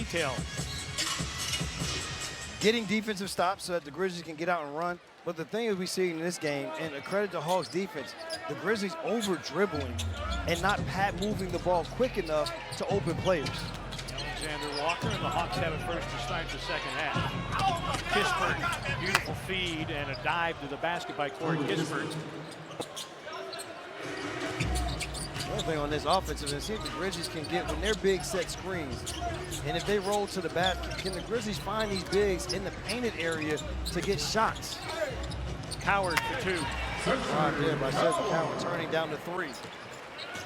detail. Getting defensive stops so that the Grizzlies can get out and run. But the thing is we see in this game, and a credit to Hawks defense, the Grizzlies over-dribbling and not moving the ball quick enough to open players. Alexander Walker, and the Hawks have it first to start the second half. Kispert, beautiful feed and a dive to the basket by Corey Kispert. One thing on this offensive, it seems the Grizzlies can get, when they're big, set screens, and if they roll to the basket, can the Grizzlies find these bigs in the painted area to get shots? Coward for two. Right there by Cedric Coward, turning down to three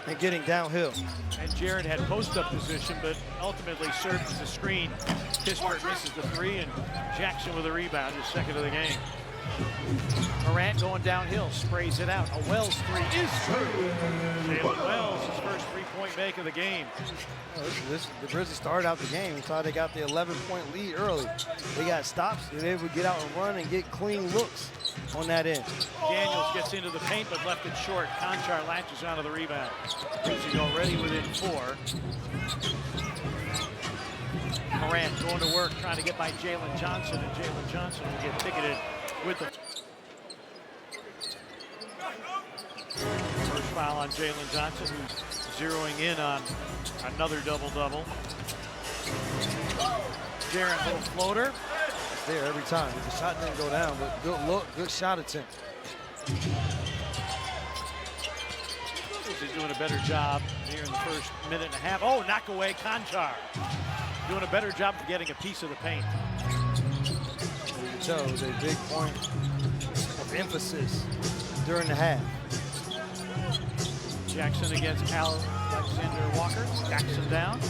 and getting downhill. And Jared had post-up position, but ultimately served as a screen. Kispert misses the three, and Jackson with a rebound, his second of the game. Morant going downhill, sprays it out. A Wells three is true. Jalen Wells, his first three-point make of the game. The Grizzlies started out the game. We thought they got the 11-point lead early. They got stops. They were able to get out and run and get clean looks on that end. Daniels gets into the paint, but left it short. Conchar latches onto the rebound. Grizzlies already within four. Morant going to work, trying to get by Jalen Johnson, and Jalen Johnson will get ticketed with the first foul on Jalen Johnson, who's zeroing in on another double-double. Jaren, little floater. It's there every time. The shot didn't go down, but good look, good shot attempt. He's doing a better job here in the first minute and a half. Oh, knock away Conchar. Doing a better job of getting a piece of the paint. You can tell it was a big point of emphasis during the half. Jackson against Alexander Walker. Jackson down.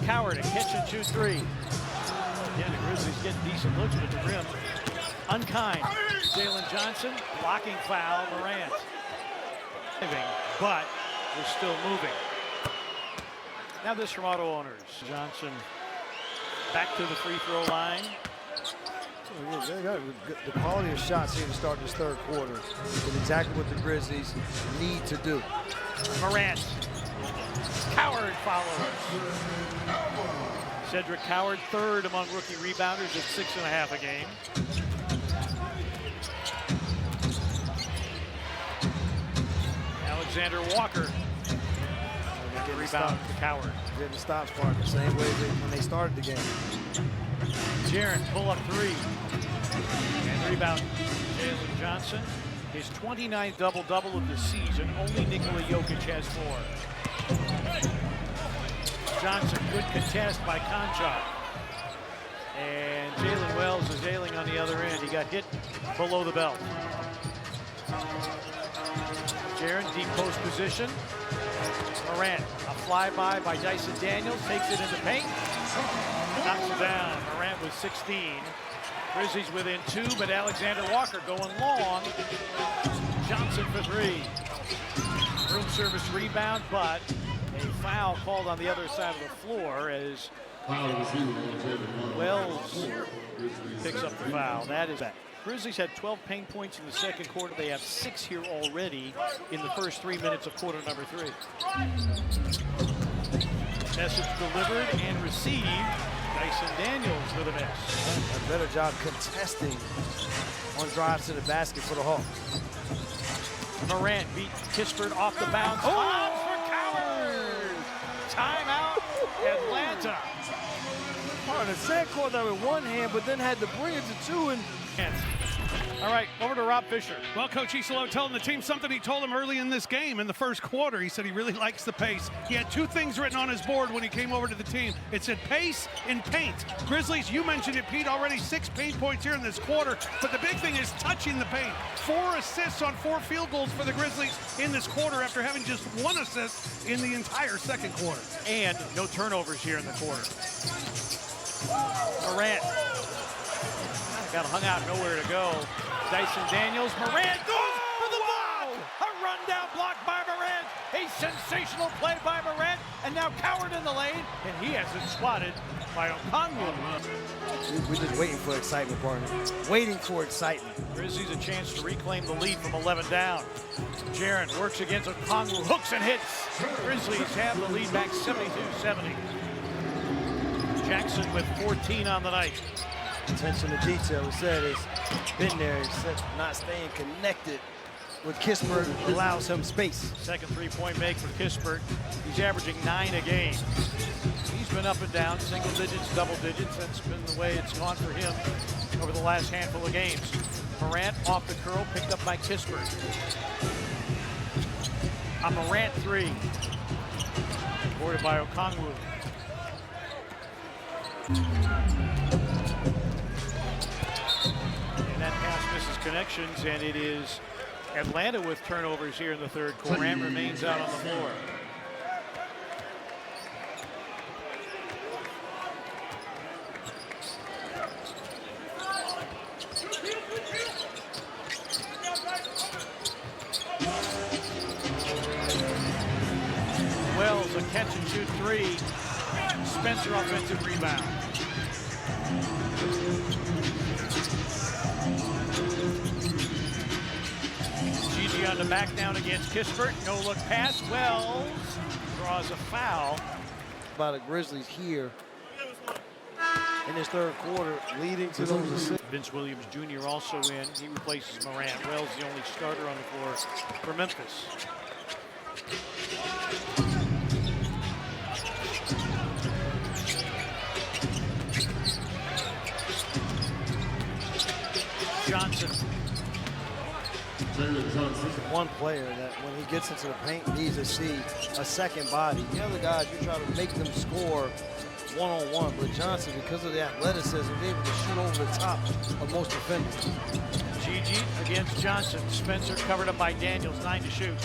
Coward, a catch and shoot three. Again, the Grizzlies getting decent looks at the rim. Unkind. Jalen Johnson, blocking foul, Morant. But we're still moving. Now this from Auto Owners. Johnson back to the free throw line. They got the quality of shots here to start this third quarter is exactly what the Grizzlies need to do. Morant. Coward follows. Cedric Coward, third among rookie rebounders at 6.5 a game. Alexander Walker. Rebound to Coward. Getting the stops part the same way when they started the game. Jaren, pull up three. And rebound Jalen Johnson. His 29th double-double of the season. Only Nikola Jokic has more. Johnson, good contest by Conchar. And Jalen Wells is ailing on the other end. He got hit below the belt. Jaren, deep post position. Morant, a flyby by Dyson Daniels, takes it into paint. Knocks it down. Morant with 16. Grizzlies within two, but Alexander Walker going long. Johnson for three. Room service rebound, but a foul called on the other side of the floor as Wells picks up the foul. That is that. Grizzlies had 12 paint points in the second quarter. They have 6 here already in the first 3 minutes of quarter number 3. Message delivered and received. Dyson Daniels with a miss. A better job contesting on drives to the basket for the Hawks. Morant beat Kispert off the bounce. Oh, for Coward! Timeout, Atlanta. The second quarter with one hand, but then had to bring it to two and. All right, over to Rob Fisher. Well, Coach Isolo telling the team something he told him early in this game in the first quarter. He said he really likes the pace. He had 2 things written on his board when he came over to the team. It said pace and paint. Grizzlies, you mentioned it, Pete, already 6 paint points here in this quarter, but the big thing is touching the paint. 4 assists on 4 field goals for the Grizzlies in this quarter after having just 1 assist in the entire second quarter. And no turnovers here in the quarter. Morant. Got hung out, nowhere to go. Dyson Daniels, Morant goes for the block! A rundown block by Morant. A sensational play by Morant, and now Coward in the lane, and he has it swatted by Okongwu. We're just waiting for excitement, partner. Waiting for excitement. Grizzlies a chance to reclaim the lead from 11 down. Jaren works against Okongwu, hooks and hits. Grizzlies have the lead back 72-70. Jackson with 14 on the night. Attention to detail. We said it's been there. It's not staying connected with Kispert allows him space. Second three-point make for Kispert. He's averaging 9 a game. He's been up and down, single digits, double digits. That's been the way it's gone for him over the last handful of games. Morant off the curl, picked up by Kispert. A Morant three. Boarded by Okongwu. And that pass misses connections, and it is Atlanta with turnovers here in the third quarter. Morant remains out on the floor. Wells, a catch and shoot three. Spencer offensive rebound. Gigi on the back down against Kispert. No look pass. Wells draws a foul. By the Grizzlies here in this third quarter, leading to those assists. Vince Williams Jr. also in. He replaces Morant. Wells the only starter on the floor for Memphis. Johnson. One player that when he gets into the paint needs to see a second body. The other guys, you try to make them score one-on-one, but Johnson, because of the athleticism, is able to shoot over the top of most defenders. Gigi against Johnson. Spencer covered up by Daniels, 9 to shoot.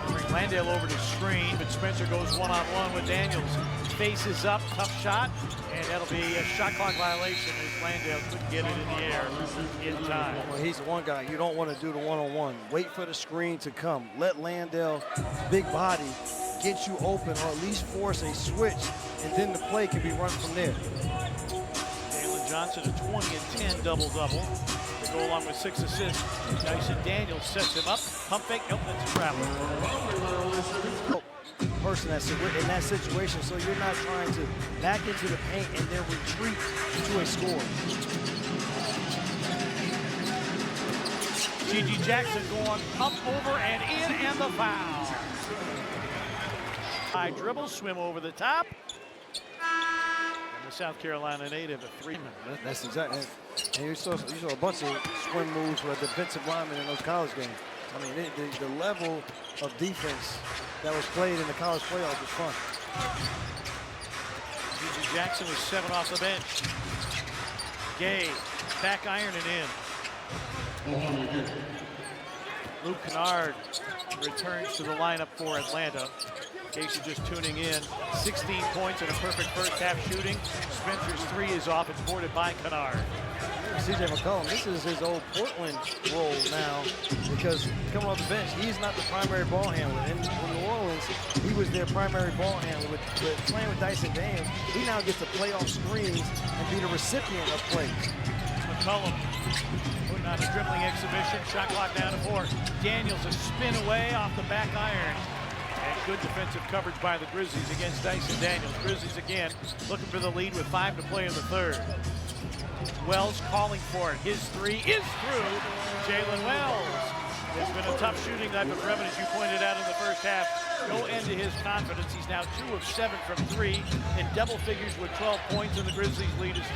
Bring Landale over to screen, but Spencer goes one-on-one with Daniels. Faces up, tough shot, and that'll be a shot clock violation as Landale couldn't get it in the air in time. Well, he's the one guy you don't want to do the one-on-one. Wait for the screen to come. Let Landale, big body, get you open or at least force a switch, and then the play can be run from there. Jalen Johnson, a 20 and 10 double-double. To go along with 6 assists. Dyson Daniels sets him up. Pump fake, nope, that's a travel. Person that's in that situation, so you're not trying to back into the paint and then retreat to a score. Gigi Jackson going up, over, and in, and the foul. High dribble, swim over the top. And the South Carolina native, a 3. That's exactly. And you saw a bunch of swim moves for a defensive lineman in those college games. I mean, the level of defense that was played in the college playoffs was fun. Gigi Jackson was 7 off the bench. Gay, back iron and in. Luke Kennard returns to the lineup for Atlanta. In case you're just tuning in, 16 points and a perfect first half shooting. Spencer's 3 is off. It's boarded by Kennard. CJ McCollum, this is his old Portland role now because coming off the bench, he's not the primary ball handler. In New Orleans, he was their primary ball handler. With playing with Dyson Daniels, he now gets to play off screens and be the recipient of plays. McCollum putting on a dribbling exhibition. Shot clock down to 4. Daniels a spin away off the back iron. And good defensive coverage by the Grizzlies against Dyson Daniels. Grizzlies again looking for the lead with 5 to play in the third. Wells calling for it. His 3 is through. Jalen Wells. It's been a tough shooting night for Brevin, as you pointed out in the first half. No end to his confidence. He's now 2 of 7 from 3 in double figures with 12 points, and the Grizzlies lead is 3.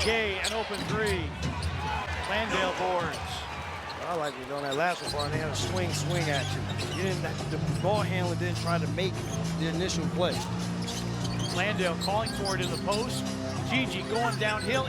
Gay, an open 3. Landale boards. I like it on that last one, they had a swing at you. The ball handler didn't try to make the initial play. Landale calling for it in the post. Gigi going downhill.